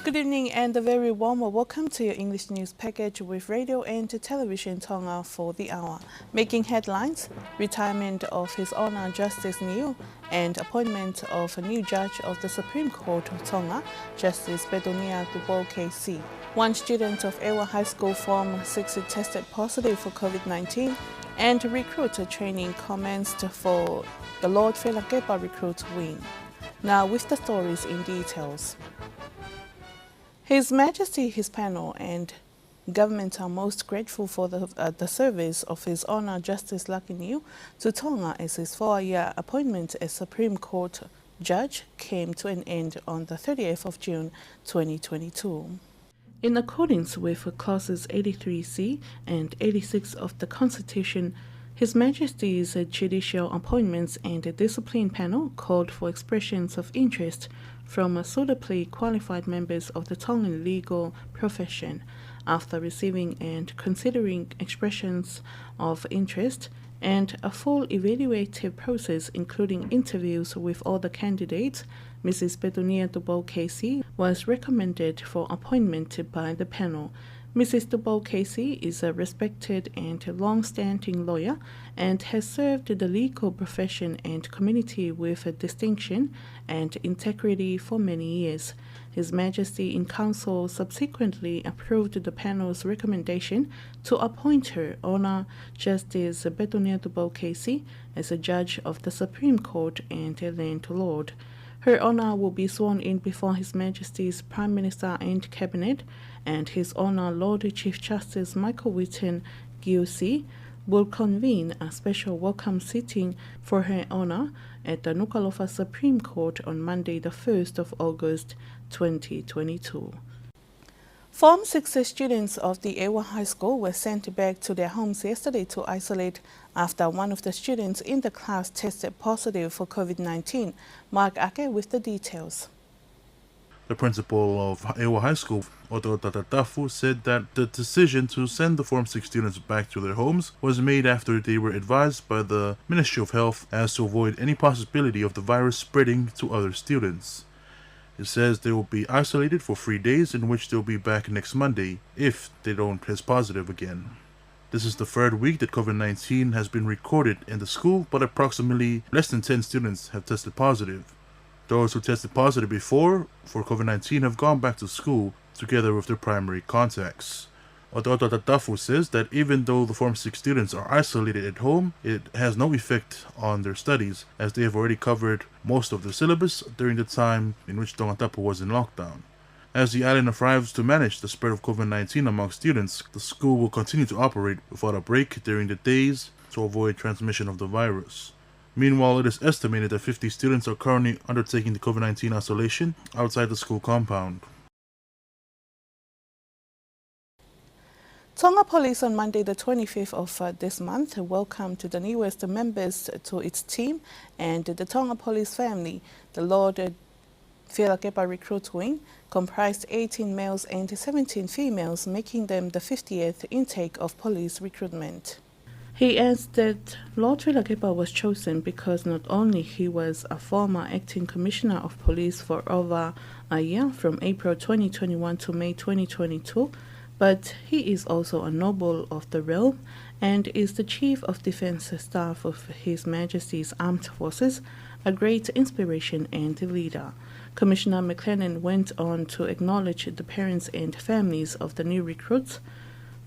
Good evening and a very warm welcome to your English news package with radio and television Tonga for the hour. Making headlines, retirement of His Honour Justice Niu and appointment of a new judge of the Supreme Court of Tonga, Justice Bedonia Dubo KC. One student of Iwa High School Form 6 tested positive for COVID-19 and recruiter training commenced for the Lord Whelakeba recruit wing. Now with the stories in details. His Majesty, his panel and government are most grateful for the service of His Honour Justice Lucky Niu to Tonga as his 4-year appointment as Supreme Court Judge came to an end on the 30th of June 2022. In accordance with clauses 83C and 86 of the Constitution, His Majesty's judicial appointments and discipline panel called for expressions of interest from suitably qualified members of the Tongan legal profession. After receiving and considering expressions of interest and a full evaluative process including interviews with all the candidates, Mrs. Bedonia Dubo KC was recommended for appointment by the panel. Mrs. Dubo KC is a respected and long-standing lawyer and has served the legal profession and community with distinction and integrity for many years. His Majesty in Council subsequently approved the panel's recommendation to appoint Her Honour Justice Bedonia Dubo KC as a judge of the Supreme Court and a landlord. Her Honour will be sworn in before His Majesty's Prime Minister and Cabinet, and His Honour Lord Chief Justice Michael Whitten, GOC, will convene a special welcome sitting for Her Honour at the Nuku'alofa Supreme Court on Monday the 1st of August 2022. Form 6 students of the Iwa High School were sent back to their homes yesterday to isolate after one of the students in the class tested positive for COVID-19. Mark Ake with the details. The principal of Iwa High School, Tongatapu, said that the decision to send the Form 6 students back to their homes was made after they were advised by the Ministry of Health as to avoid any possibility of the virus spreading to other students. It says they will be isolated for 3 days, in which they'll be back next Monday if they don't test positive again. This is the third week that COVID-19 has been recorded in the school, but approximately less than 10 students have tested positive. Those who tested positive before for COVID-19 have gone back to school together with their primary contacts. Tongatapu says that even though the Form 6 students are isolated at home, it has no effect on their studies, as they have already covered most of the syllabus during the time in which Tongatapu was in lockdown. As the island strives to manage the spread of COVID-19 among students, the school will continue to operate without a break during the days to avoid transmission of the virus. Meanwhile, it is estimated that 50 students are currently undertaking the COVID-19 isolation outside the school compound. Tonga Police on Monday the 25th of this month welcomed the newest members to its team and the Tonga Police family. The Lord Whelakeba recruit wing comprised 18 males and 17 females, making them the 50th intake of police recruitment. He adds that Lord Whelakeba was chosen because not only he was a former acting commissioner of police for over a year from April 2021 to May 2022, but he is also a noble of the realm and is the Chief of Defence Staff of His Majesty's Armed Forces, a great inspiration and leader. Commissioner McLennan went on to acknowledge the parents and families of the new recruits,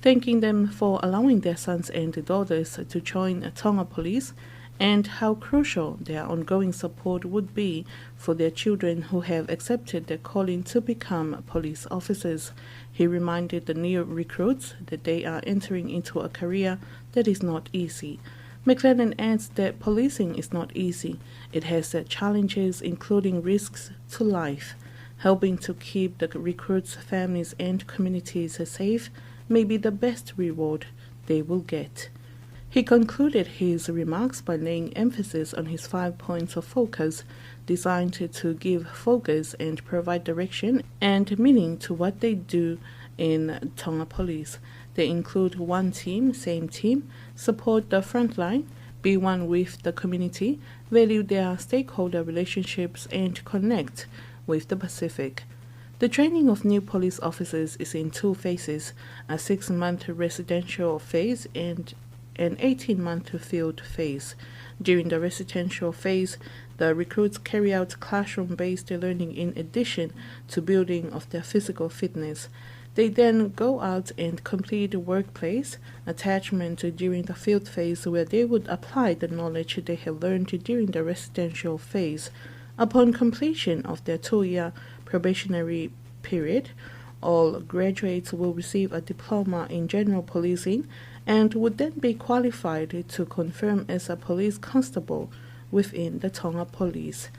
thanking them for allowing their sons and daughters to join Tonga Police and how crucial their ongoing support would be for their children who have accepted their calling to become police officers. He reminded the new recruits that they are entering into a career that is not easy. McLennan adds that policing is not easy. It has challenges including risks to life. Helping to keep the recruits' families and communities safe may be the best reward they will get. He concluded his remarks by laying emphasis on his 5 points of focus, designed to give focus and provide direction and meaning to what they do in Tonga Police. They include one team, same team, support the front line, be one with the community, value their stakeholder relationships, and connect with the Pacific. The training of new police officers is in two phases, a 6-month residential phase and an 18-month field phase. During the residential phase, the recruits carry out classroom-based learning in addition to building of their physical fitness. They then go out and complete workplace attachment during the field phase, where they would apply the knowledge they have learned during the residential phase. Upon completion of their 2-year probationary period, all graduates will receive a diploma in general policing and would then be qualified to confirm as a police constable within the Tonga Police.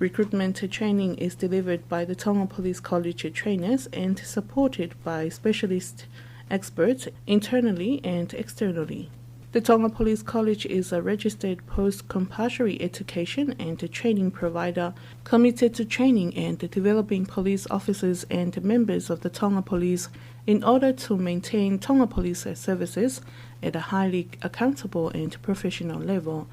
Recruitment training is delivered by the Tonga Police College trainers and supported by specialist experts internally and externally. The Tonga Police College is a registered post-compulsory education and training provider committed to training and developing police officers and members of the Tonga Police in order to maintain Tonga Police services at a highly accountable and professional level.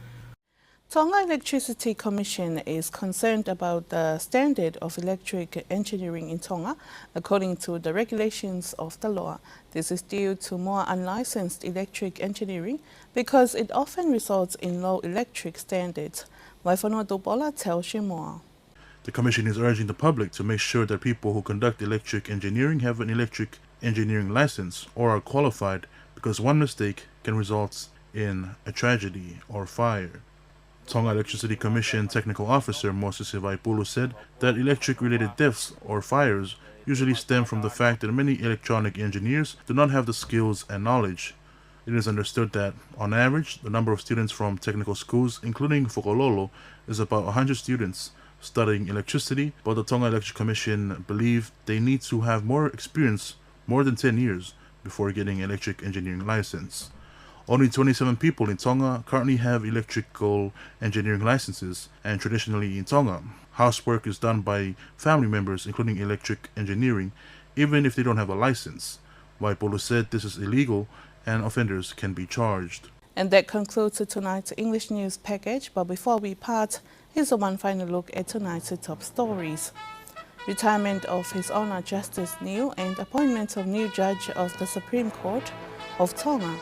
Tonga Electricity Commission is concerned about the standard of electric engineering in Tonga according to the regulations of the law. This is due to more unlicensed electric engineering because it often results in low electric standards. Paula tells you more. The Commission is urging the public to make sure that people who conduct electric engineering have an electric engineering license or are qualified, because one mistake can result in a tragedy or fire. Tonga Electricity Commission Technical Officer Moses Paula said that electric-related deaths or fires usually stem from the fact that many electronic engineers do not have the skills and knowledge. It is understood that, on average, the number of students from technical schools, including Fokololo, is about 100 students studying electricity, but the Tonga Electric Commission believe they need to have more experience, more than 10 years, before getting an electric engineering license. Only 27 people in Tonga currently have electrical engineering licenses, and traditionally in Tonga, housework is done by family members, including electric engineering, even if they don't have a license. Paula said this is illegal and offenders can be charged. And that concludes tonight's English news package, but before we part, here's one final look at tonight's top stories. Retirement of His Honour Justice New and appointment of new judge of the Supreme Court of Tonga,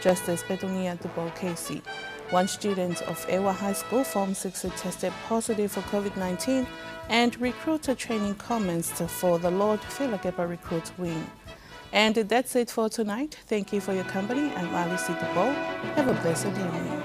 Justice Betonia Casey. One student of Iwa High School Form 6 tested positive for COVID-19, and recruiter training commenced for the Lord Philagepa recruit wing. And that's it for tonight. Thank you for your company. I'm Alice Bo. Have a blessed evening.